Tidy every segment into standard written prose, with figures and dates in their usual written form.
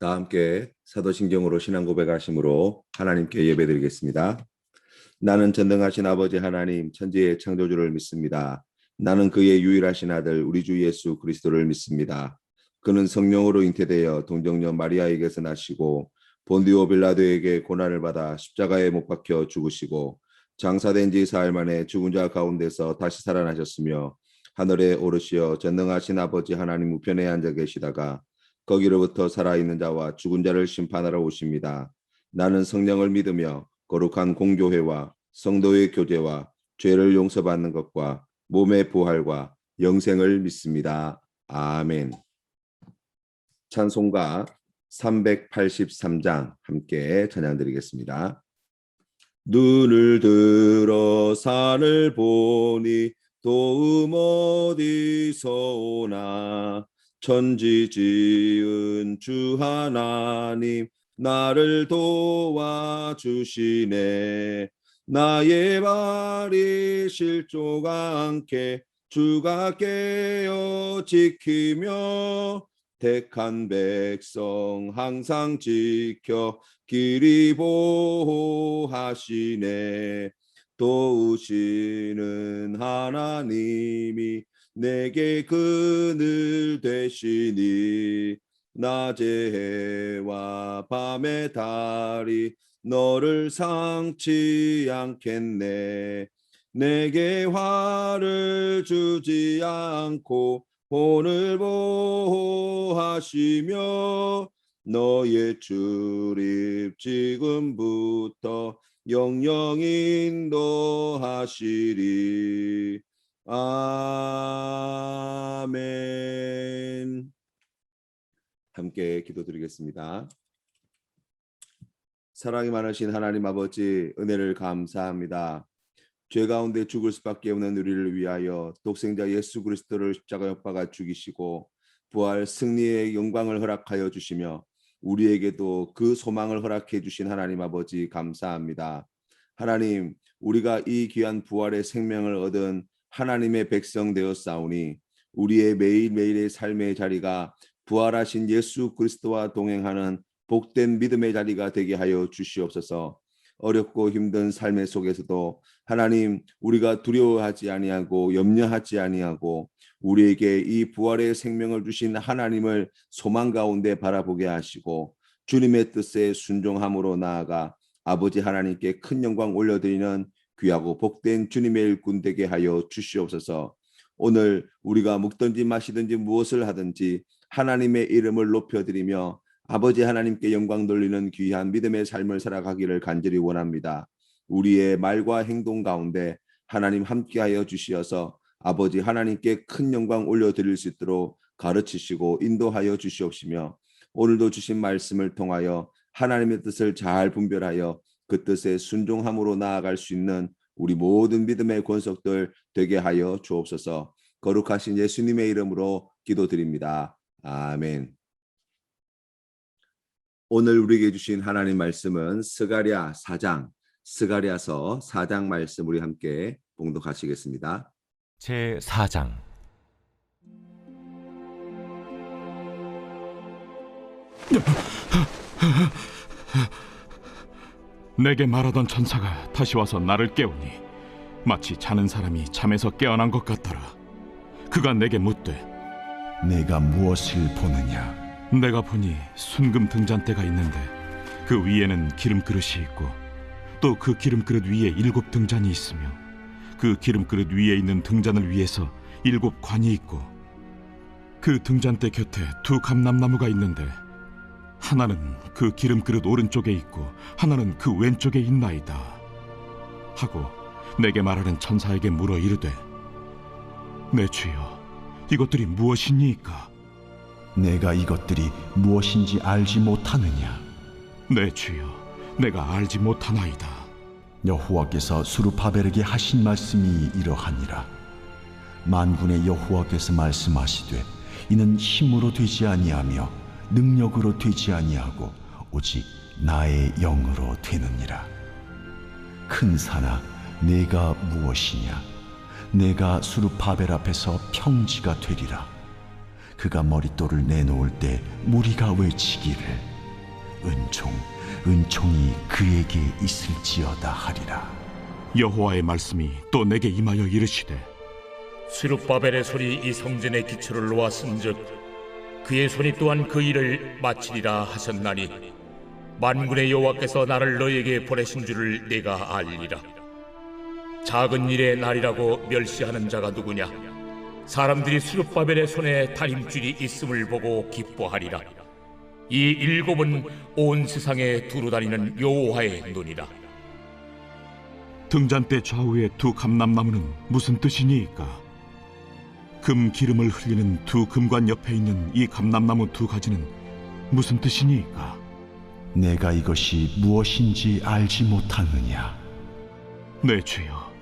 다 함께 사도신경으로 신앙 고백하심으로 하나님께 예배드리겠습니다. 나는 전능하신 아버지 하나님 천지의 창조주를 믿습니다. 나는 그의 유일하신 아들 우리 주 예수 그리스도를 믿습니다. 그는 성령으로 잉태되어 동정녀 마리아에게서 나시고 본디오 빌라도에게 고난을 받아 십자가에 못 박혀 죽으시고 장사된 지 사흘 만에 죽은 자 가운데서 다시 살아나셨으며 하늘에 오르시어 전능하신 아버지 하나님 우편에 앉아 계시다가 거기로부터 살아있는 자와 죽은 자를 심판하러 오십니다. 나는 성령을 믿으며 거룩한 공교회와 성도의 교제와 죄를 용서받는 것과 몸의 부활과 영생을 믿습니다. 아멘. 찬송가 383장 함께 찬양드리겠습니다. 눈을 들어 산을 보니 도움 어디서 오나 천지 지은 주 하나님 나를 도와주시네. 나의 발이 실족 않게 주가 깨어 지키며 택한 백성 항상 지켜 길이 보호하시네. 도우시는 하나님이 내게 그늘 되시니 낮의 해와 밤의 달이 너를 상치 않겠네. 내게 화를 주지 않고 혼을 보호하시며 너의 출입 지금부터 영영 인도하시리. 아멘. 함께 기도드리겠습니다. 사랑이 많으신 하나님 아버지 은혜를 감사합니다. 죄 가운데 죽을 수밖에 없는 우리를 위하여 독생자 예수 그리스도를 십자가 못 박아 죽이시고 부활 승리의 영광을 허락하여 주시며 우리에게도 그 소망을 허락해 주신 하나님 아버지 감사합니다. 하나님, 우리가 이 귀한 부활의 생명을 얻은 하나님의 백성 되었사오니 우리의 매일매일의 삶의 자리가 부활하신 예수 그리스도와 동행하는 복된 믿음의 자리가 되게 하여 주시옵소서. 어렵고 힘든 삶의 속에서도 하나님, 우리가 두려워하지 아니하고 염려하지 아니하고 우리에게 이 부활의 생명을 주신 하나님을 소망 가운데 바라보게 하시고 주님의 뜻에 순종함으로 나아가 아버지 하나님께 큰 영광 올려드리는 귀하고 복된 주님의 일꾼 되게 하여 주시옵소서. 오늘 우리가 먹든지 마시든지 무엇을 하든지 하나님의 이름을 높여드리며 아버지 하나님께 영광 돌리는 귀한 믿음의 삶을 살아가기를 간절히 원합니다. 우리의 말과 행동 가운데 하나님 함께하여 주시어서 아버지 하나님께 큰 영광 올려드릴 수 있도록 가르치시고 인도하여 주시옵시며 오늘도 주신 말씀을 통하여 하나님의 뜻을 잘 분별하여 그 뜻에 순종함으로 나아갈 수 있는 우리 모든 믿음의 권속들 되게 하여 주옵소서. 거룩하신 예수님의 이름으로 기도드립니다. 아멘. 오늘 우리에게 주신 하나님 말씀은 스가랴서 4장 말씀 우리 함께 봉독하시겠습니다. 제 4장. 내게 말하던 천사가 다시 와서 나를 깨우니 마치 자는 사람이 잠에서 깨어난 것 같더라. 그가 내게 묻되 내가 무엇을 보느냐? 내가 보니 순금 등잔대가 있는데 그 위에는 기름그릇이 있고 또 그 기름그릇 위에 7 등잔이 있으며 그 기름그릇 위에 있는 등잔을 위에서 7 관이 있고 그 등잔대 곁에 2 감람나무가 있는데 하나는 그 기름그릇 오른쪽에 있고 하나는 그 왼쪽에 있나이다 하고 내게 말하는 천사에게 물어 이르되 내 주여 이것들이 무엇이니이까? 내가 이것들이 무엇인지 알지 못하느냐? 내 주여 내가 알지 못하나이다. 여호와께서 수르바벨에게 하신 말씀이 이러하니라. 만군의 여호와께서 말씀하시되 이는 힘으로 되지 아니하며 능력으로 되지 아니하고 오직 나의 영으로 되느니라. 큰 산아 내가 무엇이냐? 내가 수르바벨 앞에서 평지가 되리라. 그가 머릿돌을 내놓을 때 무리가 외치기를 은총이 그에게 있을지어다 하리라. 여호와의 말씀이 또 내게 임하여 이르시되 스룹바벨의 손이 이 성전의 기초를 놓았은즉 그의 손이 또한 그 일을 마치리라 하셨나니 만군의 여호와께서 나를 너에게 보내신 줄을 내가 알리라. 작은 일의 날이라고 멸시하는 자가 누구냐? 사람들이 스룹바벨의 손에 다림줄이 있음을 보고 기뻐하리라. 이 일곱은 온 세상에 두루 다니는 여호와의 눈이라. 등잔대 좌우의 두 감람나무는 무슨 뜻이니이까? 금 기름을 흘리는 두 금관 옆에 있는 이 감람나무 두 가지는 무슨 뜻이니이까? 내가 이것이 무엇인지 알지 못하느냐? 내 주여,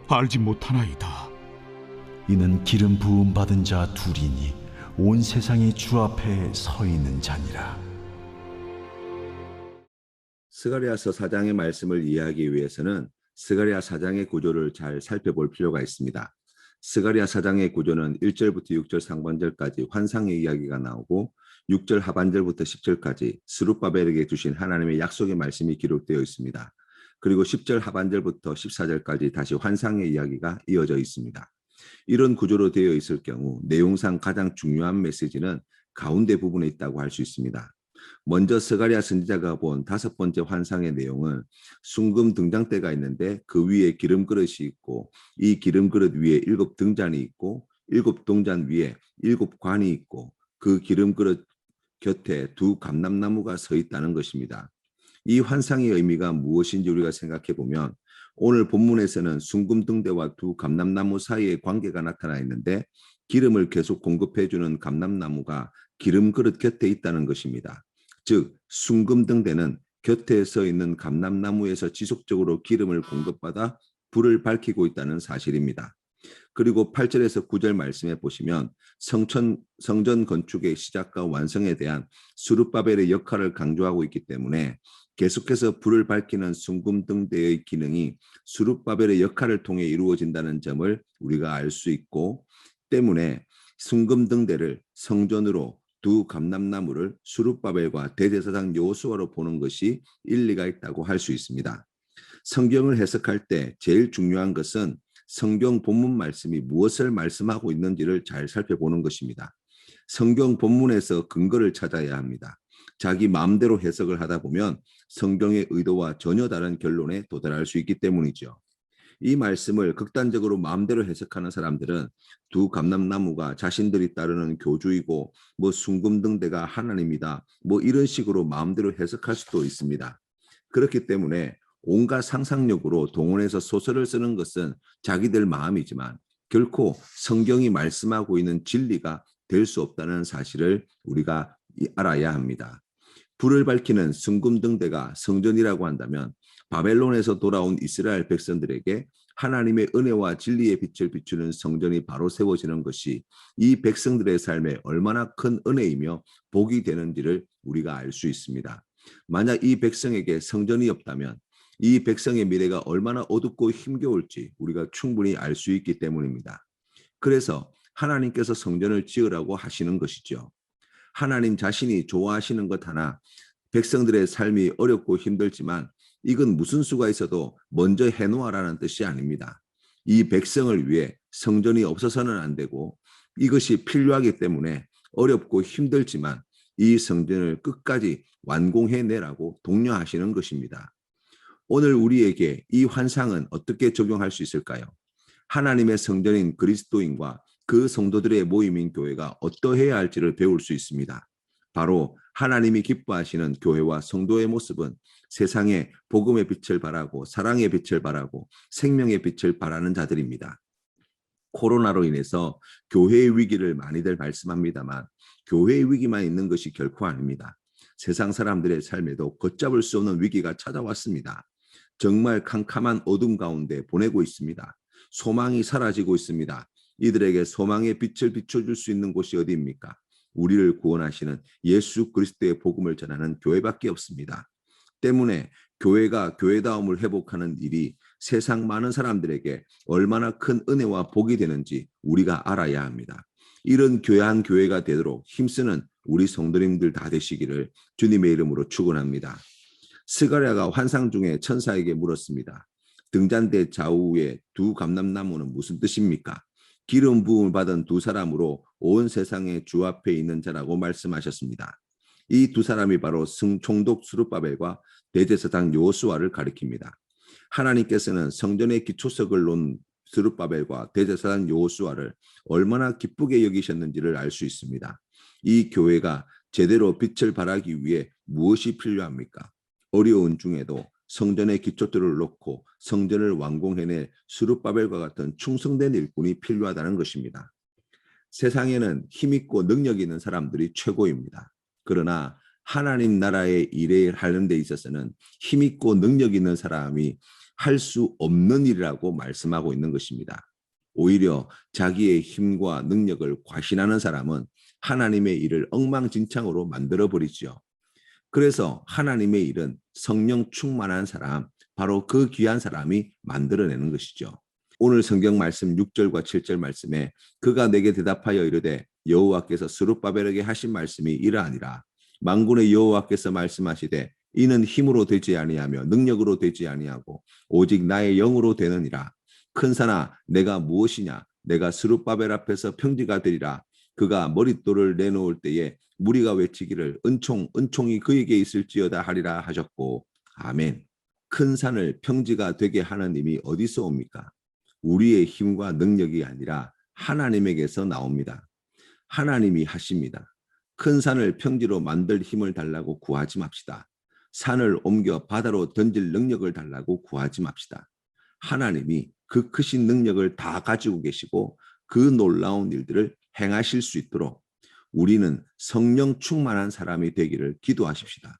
알지 못하나이다. 이는 기름 부음 받은 자 둘이니 온 세상이 주 앞에 서 있는 자니라. 스가랴서 4장의 말씀을 이해하기 위해서는 스가랴 4장의 구조를 잘 살펴볼 필요가 있습니다. 스가랴 4장의 구조는 1절부터 6절 상반절까지 환상의 이야기가 나오고 6절 하반절부터 10절까지 스룹바벨에게 주신 하나님의 약속의 말씀이 기록되어 있습니다. 그리고 10절 하반절부터 14절까지 다시 환상의 이야기가 이어져 있습니다. 이런 구조로 되어 있을 경우 내용상 가장 중요한 메시지는 가운데 부분에 있다고 할 수 있습니다. 먼저 스가랴 선지자가 본 5번째 환상의 내용은 순금 등잔대가 있는데 그 위에 기름 그릇이 있고 이 기름 그릇 위에 7 등잔이 있고 7 등잔 위에 7 관이 있고 그 기름 그릇 곁에 두 감람나무가 서 있다는 것입니다. 이 환상의 의미가 무엇인지 우리가 생각해 보면 오늘 본문에서는 순금 등대와 두 감람나무 사이의 관계가 나타나 있는데 기름을 계속 공급해주는 감람나무가 기름 그릇 곁에 있다는 것입니다. 즉 순금 등대는 곁에 서 있는 감람나무에서 지속적으로 기름을 공급받아 불을 밝히고 있다는 사실입니다. 그리고 8절에서 9절 말씀에 보시면 성전 건축의 시작과 완성에 대한 스룹바벨의 역할을 강조하고 있기 때문에 계속해서 불을 밝히는 순금 등대의 기능이 스룹바벨의 역할을 통해 이루어진다는 점을 우리가 알 수 있고 때문에 순금 등대를 성전으로 두 감람나무를 스룹바벨과 대제사장 여호수아로 보는 것이 일리가 있다고 할 수 있습니다. 성경을 해석할 때 제일 중요한 것은 성경 본문 말씀이 무엇을 말씀하고 있는지를 잘 살펴보는 것입니다. 성경 본문에서 근거를 찾아야 합니다. 자기 마음대로 해석을 하다 보면 성경의 의도와 전혀 다른 결론에 도달할 수 있기 때문이죠. 이 말씀을 극단적으로 마음대로 해석하는 사람들은 두 감람나무가 자신들이 따르는 교주이고 순금 등대가 하나님이다 이런 식으로 마음대로 해석할 수도 있습니다. 그렇기 때문에 온갖 상상력으로 동원해서 소설을 쓰는 것은 자기들 마음이지만 결코 성경이 말씀하고 있는 진리가 될 수 없다는 사실을 우리가 알아야 합니다. 불을 밝히는 순금 등대가 성전이라고 한다면 바벨론에서 돌아온 이스라엘 백성들에게 하나님의 은혜와 진리의 빛을 비추는 성전이 바로 세워지는 것이 이 백성들의 삶에 얼마나 큰 은혜이며 복이 되는지를 우리가 알 수 있습니다. 만약 이 백성에게 성전이 없다면 이 백성의 미래가 얼마나 어둡고 힘겨울지 우리가 충분히 알 수 있기 때문입니다. 그래서 하나님께서 성전을 지으라고 하시는 것이죠. 하나님 자신이 좋아하시는 것 하나, 백성들의 삶이 어렵고 힘들지만 이건 무슨 수가 있어도 먼저 해놓아라는 뜻이 아닙니다. 이 백성을 위해 성전이 없어서는 안 되고 이것이 필요하기 때문에 어렵고 힘들지만 이 성전을 끝까지 완공해내라고 독려하시는 것입니다. 오늘 우리에게 이 환상은 어떻게 적용할 수 있을까요? 하나님의 성전인 그리스도인과 그 성도들의 모임인 교회가 어떠해야 할지를 배울 수 있습니다. 바로 하나님이 기뻐하시는 교회와 성도의 모습은 세상에 복음의 빛을 발하고 사랑의 빛을 발하고 생명의 빛을 발하는 자들입니다. 코로나로 인해서 교회의 위기를 많이들 말씀합니다만 교회의 위기만 있는 것이 결코 아닙니다. 세상 사람들의 삶에도 걷잡을 수 없는 위기가 찾아왔습니다. 정말 캄캄한 어둠 가운데 보내고 있습니다. 소망이 사라지고 있습니다. 이들에게 소망의 빛을 비춰줄 수 있는 곳이 어디입니까? 우리를 구원하시는 예수 그리스도의 복음을 전하는 교회밖에 없습니다. 때문에 교회가 교회다움을 회복하는 일이 세상 많은 사람들에게 얼마나 큰 은혜와 복이 되는지 우리가 알아야 합니다. 이런 교회한 교회가 되도록 힘쓰는 우리 성도님들 다 되시기를 주님의 이름으로 축원합니다. 스가랴가 환상 중에 천사에게 물었습니다. 등잔대 좌우에 두 감람나무는 무슨 뜻입니까? 기름 부음을 받은 두 사람으로 온 세상의 주 앞에 있는 자라고 말씀하셨습니다. 이 두 사람이 바로 총독 스룹바벨과 대제사장 여호수아를 가리킵니다. 하나님께서는 성전의 기초석을 놓은 스룹바벨과 대제사장 여호수아를 얼마나 기쁘게 여기셨는지를 알 수 있습니다. 이 교회가 제대로 빛을 발하기 위해 무엇이 필요합니까? 어려운 중에도 성전의 기초들을 놓고 성전을 완공해낼 스룹바벨과 같은 충성된 일꾼이 필요하다는 것입니다. 세상에는 힘있고 능력 있는 사람들이 최고입니다. 그러나 하나님 나라의 일을 하는 데 있어서는 힘있고 능력 있는 사람이 할 수 없는 일이라고 말씀하고 있는 것입니다. 오히려 자기의 힘과 능력을 과신하는 사람은 하나님의 일을 엉망진창으로 만들어버리죠. 그래서 하나님의 일은 성령 충만한 사람, 바로 그 귀한 사람이 만들어내는 것이죠. 오늘 성경 말씀 6절과 7절 말씀에 그가 내게 대답하여 이르되 여호와께서 스룹바벨에게 하신 말씀이 이러하니라. 만군의 여호와께서 말씀하시되 이는 힘으로 되지 아니하며 능력으로 되지 아니하고 오직 나의 영으로 되느니라. 큰 산아 내가 무엇이냐? 내가 스룹바벨 앞에서 평지가 되리라. 그가 머릿돌을 내놓을 때에 무리가 외치기를 은총이 그에게 있을지어다 하리라 하셨고 아멘. 큰 산을 평지가 되게 하는 힘이 어디서 옵니까? 우리의 힘과 능력이 아니라 하나님에게서 나옵니다. 하나님이 하십니다. 큰 산을 평지로 만들 힘을 달라고 구하지 맙시다. 산을 옮겨 바다로 던질 능력을 달라고 구하지 맙시다. 하나님이 그 크신 능력을 다 가지고 계시고 그 놀라운 일들을 행하실 수 있도록 우리는 성령 충만한 사람이 되기를 기도하십시다.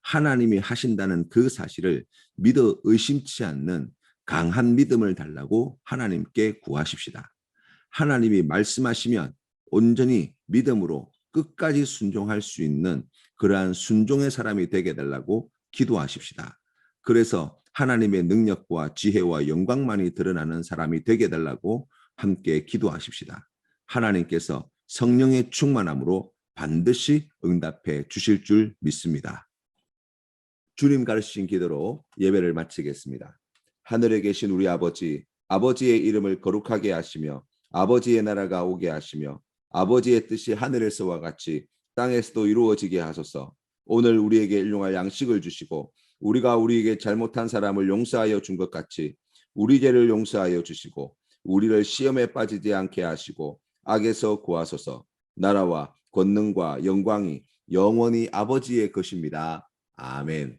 하나님이 하신다는 그 사실을 믿어 의심치 않는 강한 믿음을 달라고 하나님께 구하십시다. 하나님이 말씀하시면 온전히 믿음으로 끝까지 순종할 수 있는 그러한 순종의 사람이 되게 해달라고 기도하십시다. 그래서 하나님의 능력과 지혜와 영광만이 드러나는 사람이 되게 해달라고 함께 기도하십시다. 하나님께서 성령의 충만함으로 반드시 응답해 주실 줄 믿습니다. 주님 가르치신 기도로 예배를 마치겠습니다. 하늘에 계신 우리 아버지, 아버지의 이름을 거룩하게 하시며 아버지의 나라가 오게 하시며 아버지의 뜻이 하늘에서와 같이 땅에서도 이루어지게 하소서. 오늘 우리에게 일용할 양식을 주시고 우리가 우리에게 잘못한 사람을 용서하여 준 것 같이 우리 죄를 용서하여 주시고 우리를 시험에 빠지지 않게 하시고 악에서 구하소서. 나라와 권능과 영광이 영원히 아버지의 것입니다. 아멘.